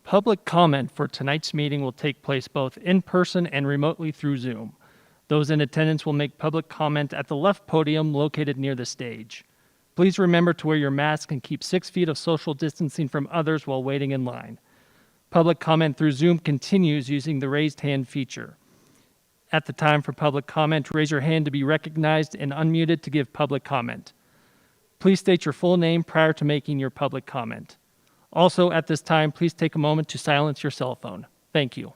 Public comment for tonight's meeting will take place both in person and remotely through Zoom. Those in attendance will make public comment at the left podium located near the stage. Please remember to wear your mask and keep 6 feet of social distancing from others while waiting in line. Public comment through Zoom continues using the raised hand feature. At the time for public comment, raise your hand to be recognized and unmuted to give public comment. Please state your full name prior to making your public comment. Also, at this time, please take a moment to silence your cell phone. Thank you.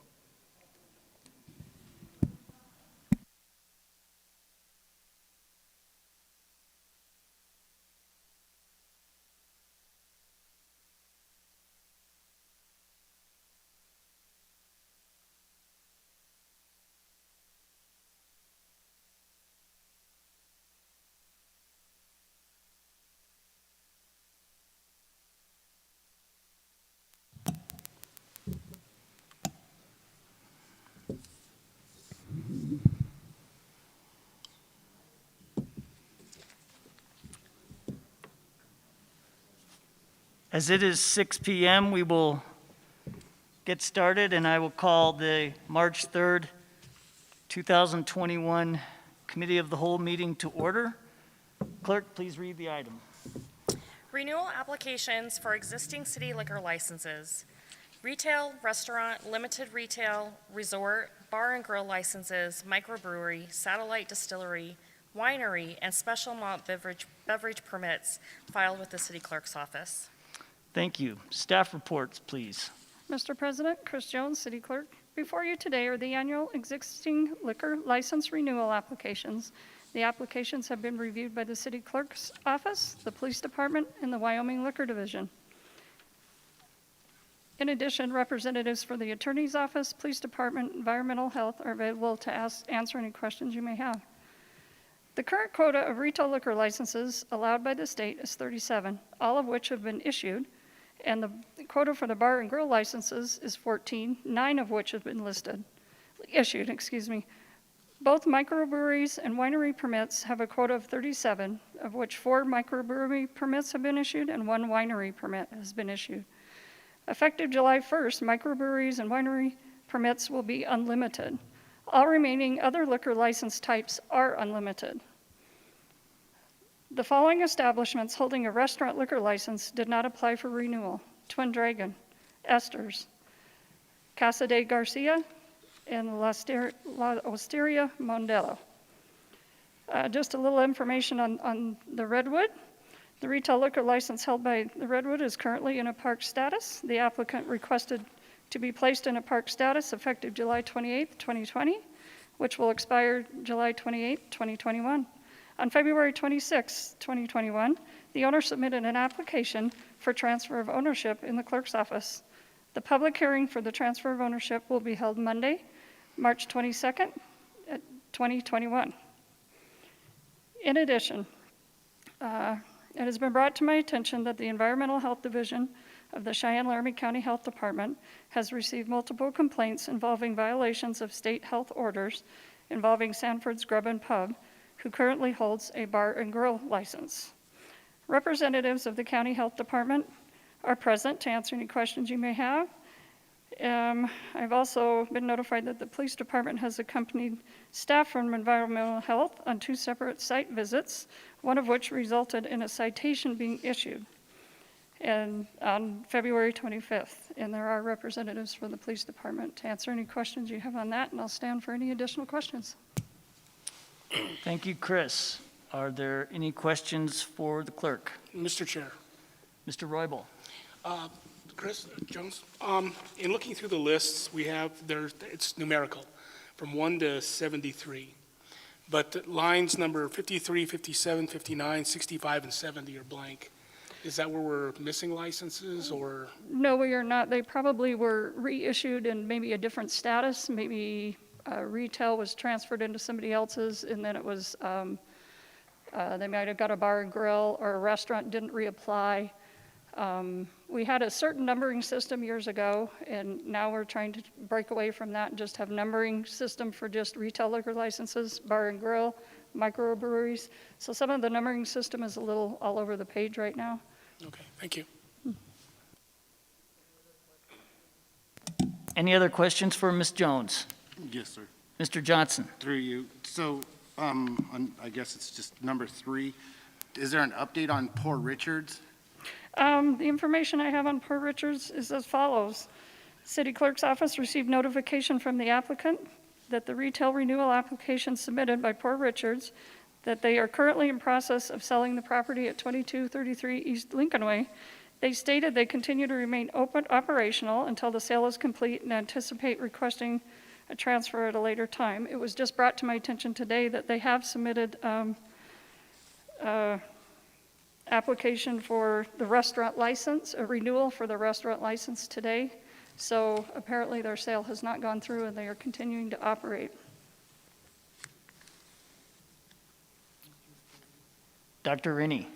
As it is 6 p.m., we will get started, and I will call the March 3rd, 2021 Committee of the Whole meeting to order. Clerk, please read the item. Renewal applications for existing city liquor licenses. Retail, restaurant, limited retail, resort, bar and grill licenses, microbrewery, satellite distillery, winery, and special malt beverage permits filed with the city clerk's office. Thank you. Staff reports, please. Mr. President, Chris Jones, City Clerk. Before you today are the annual existing liquor license renewal applications. The applications have been reviewed by the City Clerk's Office, the Police Department, and the Wyoming Liquor Division. In addition, representatives for the Attorney's Office, Police Department, Environmental Health are available to answer any questions you may have. The current quota of retail liquor licenses allowed by the state is 37, all of which have been issued, and the quota for the bar and grill licenses is 14, 9 of which have been issued. Both microbreweries and winery permits have a quota of 37, of which 4 microbrewery permits have been issued and 1 winery permit has been issued. Effective July 1st, microbreweries and winery permits will be unlimited. All remaining other liquor license types are unlimited. The following establishments holding a restaurant liquor license did not apply for renewal: Twin Dragon, Esther's, Casa de Garcia, and La Osteria Mondello. Just a little information on the Redwood. The retail liquor license held by the Redwood is currently in a park status. The applicant requested to be placed in a park status effective July 28, 2020, which will expire July 28, 2021. On February 26, 2021, the owner submitted an application for transfer of ownership in the clerk's office. The public hearing for the transfer of ownership will be held Monday, March 22nd, 2021. In addition, it has been brought to my attention that the Environmental Health Division of the Cheyenne-Laramie County Health Department has received multiple complaints involving violations of state health orders involving Sanford's Grub and Pub, who currently holds a bar and grill license. Representatives of the County Health Department are present to answer any questions you may have. I've also been notified that the Police Department has accompanied staff from Environmental Health on 2 separate site visits, one of which resulted in a citation being issued and on February 25th. And there are representatives for the Police Department to answer any questions you have on that, and I'll stand for any additional questions. Thank you, Chris. Are there any questions for the clerk? Mr. Chair. Mr. Roybal. Chris Jones, in looking through the lists we have there, it's numerical from 1 to 73, but lines number 53, 57, 59, 65, and 70 are blank. Is that where we're missing licenses, or? No, we are not. They probably were reissued in maybe a different status. Maybe retail was transferred into somebody else's, and then it was, they might have got a bar and grill, or a restaurant didn't reapply. We had a certain numbering system years ago, and now we're trying to break away from that and just have numbering system for just retail liquor licenses, bar and grill, microbreweries. So some of the numbering system is a little all over the page right now. Okay, thank you. Any other questions for Ms. Jones? Yes, sir. Mr. Johnson? Through you. So, I guess it's just number 3. Is there an update on Port Richards? The information I have on Port Richards is as follows. City Clerk's office received notification from the applicant that the retail renewal application submitted by Port Richards, that they are currently in process of selling the property at 2233 East Lincoln Way. They stated they continue to remain operational until the sale is complete and anticipate requesting a transfer at a later time. It was just brought to my attention today that they have submitted application for the restaurant license, a renewal for the restaurant license today. So apparently their sale has not gone through and they are continuing to operate. Dr. Rennie?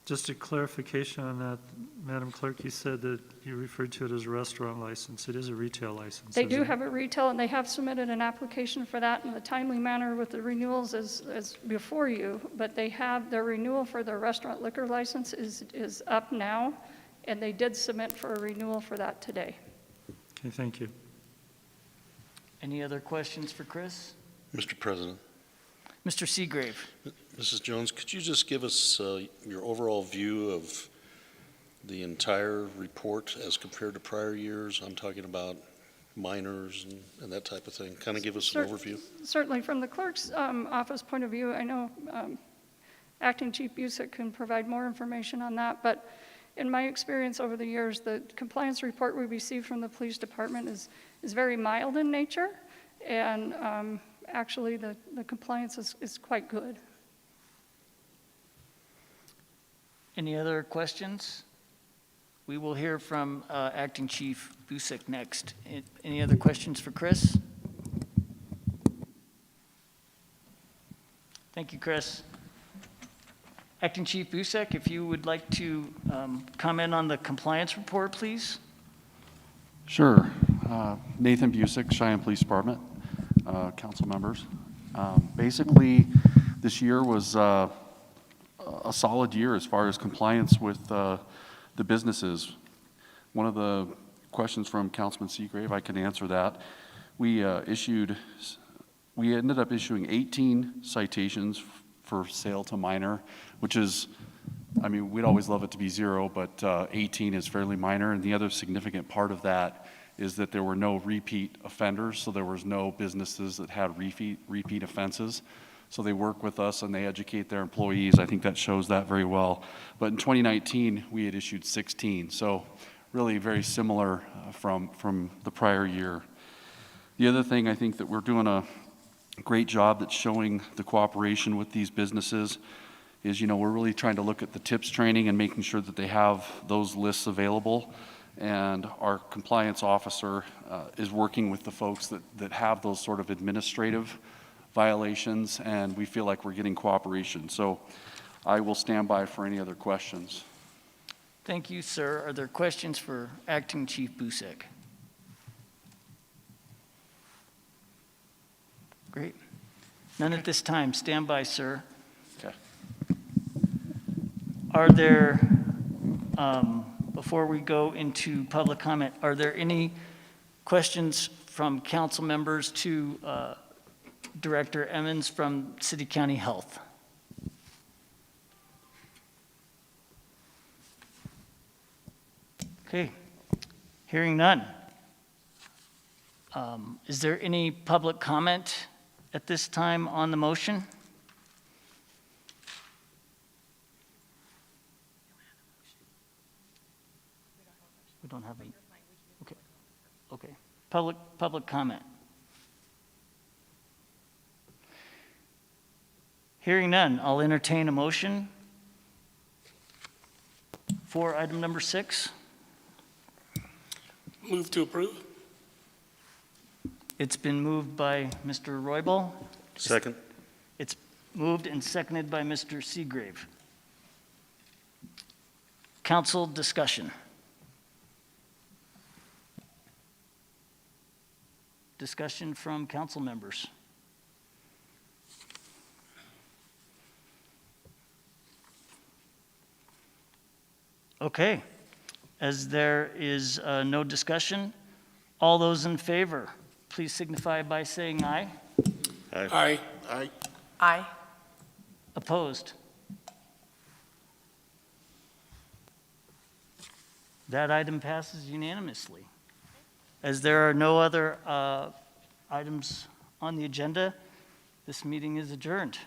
Just a clarification on that, Madam Clerk, you said that you referred to it as a restaurant license. It is a retail license. They do isn't it? have a retail, and they have submitted an application for that in the timely manner with the renewals as before you, but they have, their renewal for their restaurant liquor license is up now, and they did submit for a renewal for that today. Okay, thank you. Any other questions for Chris? Mr. President, Mr. Seagrave? Mrs. Jones, could you just give us your overall view of the entire report as compared to prior years? I'm talking about minors and that type of thing. Kind of give us an overview. Certainly, from the clerk's office point of view, I know Acting Chief Busick can provide more information on that, but in my experience over the years, the compliance report we receive from the police department is very mild in nature, and actually the compliance is quite good. Any other questions? We will hear from Acting Chief Busick next. Any other questions for Chris? Thank you, Chris. Acting Chief Busick, if you would like to comment on the compliance report, please. Sure. Nathan Busick, Cheyenne Police Department, council members. Basically, this year was a solid year as far as compliance with the businesses. One of the questions from Councilman Seagrave, I can answer that. We ended up issuing 18 citations for sale to minor, which is, I mean, we'd always love it to be 0, but 18 is fairly minor. And the other significant part of that is that there were no repeat offenders, so there was no businesses that had repeat offenses. So they work with us and they educate their employees. I think that shows that very well. But in 2019, we had issued 16. So really very similar from the prior year. The other thing I think that we're doing a great job that's showing the cooperation with these businesses is, we're really trying to look at the tips training and making sure that they have those lists available. And our compliance officer is working with the folks that have those sort of administrative violations, and we feel like we're getting cooperation. So I will stand by for any other questions. Thank you, sir. Are there questions for Acting Chief Busick? Great. None at this time. Stand by, sir. Okay. Are there, before we go into public comment, are there any questions from council members to Director Emmons from City County Health? Okay, hearing none. Is there any public comment at this time on the motion? We don't have any. Okay. Okay. Public comment. Hearing none, I'll entertain a motion for item number 6. Move to approve. It's been moved by Mr. Roybal. Second. It's moved and seconded by Mr. Seagrave. Council discussion. Discussion from council members. Okay, as there is no discussion, All those in favor, please signify by saying aye. Aye. Aye. Aye. Opposed? That item passes unanimously. As there are no other items on the agenda, this meeting is adjourned.